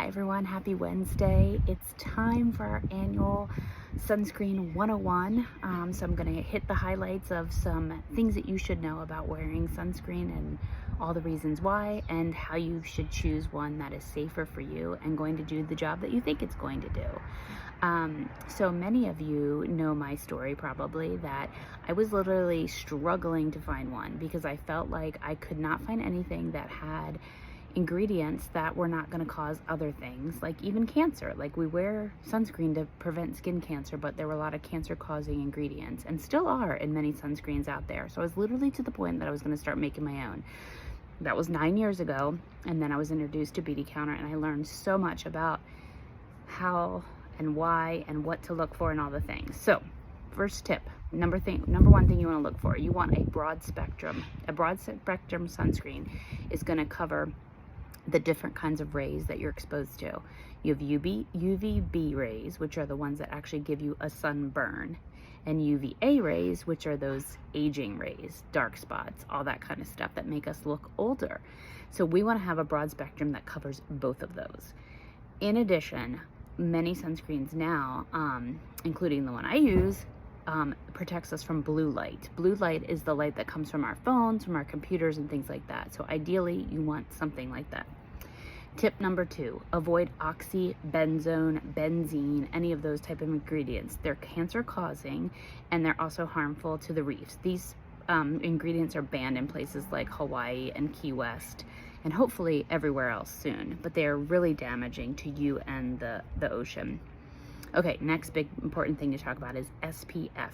Hi everyone, happy Wednesday. It's time for our annual Sunscreen 101. So I'm going to hit the highlights of some things that you should know about wearing sunscreen and all the reasons why, and how you should choose one that is safer for you and going to do the job that you think it's going to do. So many of you know my story probably, that I was literally struggling to find one because I felt like I could not find anything that had ingredients that were not going to cause other things, like even cancer. Like, we wear sunscreen to prevent skin cancer, but there were a lot of cancer causing ingredients, and still are in many sunscreens out there. So I was literally to the point that I was going to start making my own. That was 9 years ago, and then I was introduced to Beauty Counter, and I learned so much about how and why and what to look for and all the things. So first tip, number one thing you want to look for, you want a broad spectrum. A broad spectrum sunscreen is going to cover the different kinds of rays that you're exposed to. You have UVB rays, which are the ones that actually give you a sunburn, and UVA rays, which are those aging rays, dark spots, all that kind of stuff that make us look older. So we want to have a broad spectrum that covers both of those. In addition, many sunscreens now, including the one I use, protects us from blue light. Blue light is the light that comes from our phones, from our computers, and things like that. So ideally, you want something like that. Tip number 2, avoid oxybenzone, benzene, any of those type of ingredients. They're cancer causing, and they're also harmful to the reefs. These ingredients are banned in places like Hawaii and Key West, and hopefully everywhere else soon, but they are really damaging to you and the ocean. Okay, next big important thing to talk about is SPF.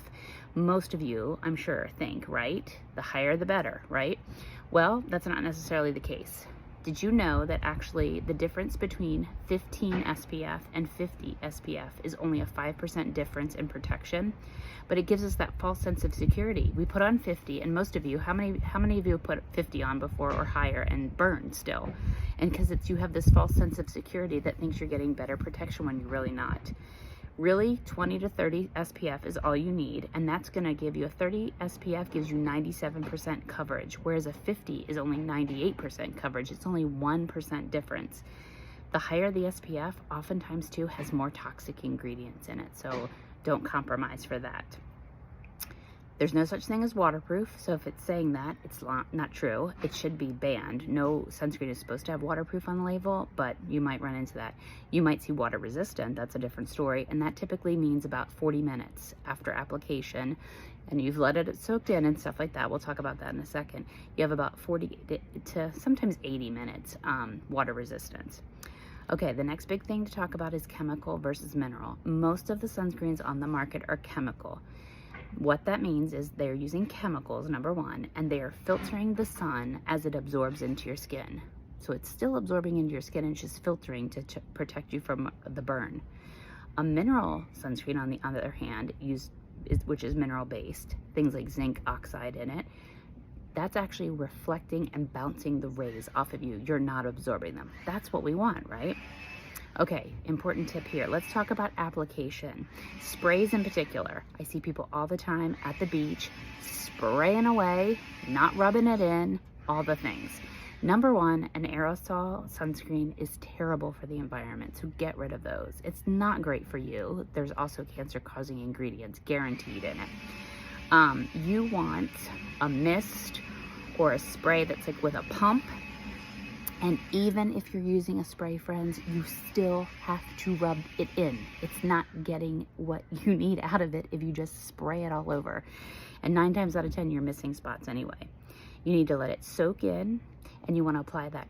Most of you, I'm sure, think, right? The higher the better, right? Well, that's not necessarily the case. Did you know that actually the difference between 15 SPF and 50 SPF is only a 5% difference in protection? But it gives us that false sense of security. We put on 50, and most of you, how many of you put 50 on before or higher and burned still? And because you have this false sense of security that thinks you're getting better protection when you're really not. Really, 20 to 30 SPF is all you need, and that's going to give you, a 30 SPF gives you 97% coverage, whereas a 50 is only 98% coverage. It's only 1% difference. The higher the SPF, oftentimes too, has more toxic ingredients in it, so don't compromise for that. There's no such thing as waterproof, so if it's saying that, it's not true. It should be banned. No sunscreen is supposed to have waterproof on the label, but you might run into that. You might see water resistant, that's a different story, and that typically means about 40 minutes after application, and you've let it soaked in and stuff like that. We'll talk about that in a second. You have about 40 to sometimes 80 minutes water resistance. Okay, the next big thing to talk about is chemical versus mineral. Most of the sunscreens on the market are chemical. What that means is they're using chemicals, number one, and they are filtering the sun as it absorbs into your skin. So it's still absorbing into your skin, and it's just filtering to protect you from the burn. A mineral sunscreen, on the other hand, which is mineral based, things like zinc oxide in it, that's actually reflecting and bouncing the rays off of you. You're not absorbing them. That's what we want, right? Okay, important tip here. Let's talk about application. Sprays in particular. I see people all the time at the beach spraying away, not rubbing it in, all the things. Number one, an aerosol sunscreen is terrible for the environment, so get rid of those. It's not great for you. There's also cancer-causing ingredients guaranteed in it. You want a mist or a spray that's like with a pump. And even if you're using a spray, friends, you still have to rub it in. It's not getting what you need out of it if you just spray it all over. And 9 times out of 10, you're missing spots anyway. You need to let it soak in, and you want to apply that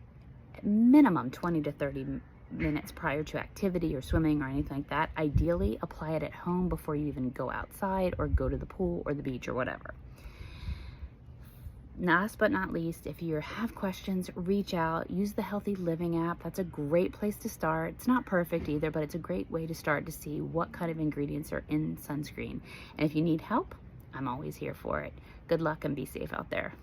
minimum 20 to 30 minutes prior to activity or swimming or anything like that. Ideally, apply it at home before you even go outside or go to the pool or the beach or whatever. Last but not least, if you have questions, reach out. Use the Healthy Living app. That's a great place to start. It's not perfect either, but it's a great way to start to see what kind of ingredients are in sunscreen. And if you need help, I'm always here for it. Good luck and be safe out there.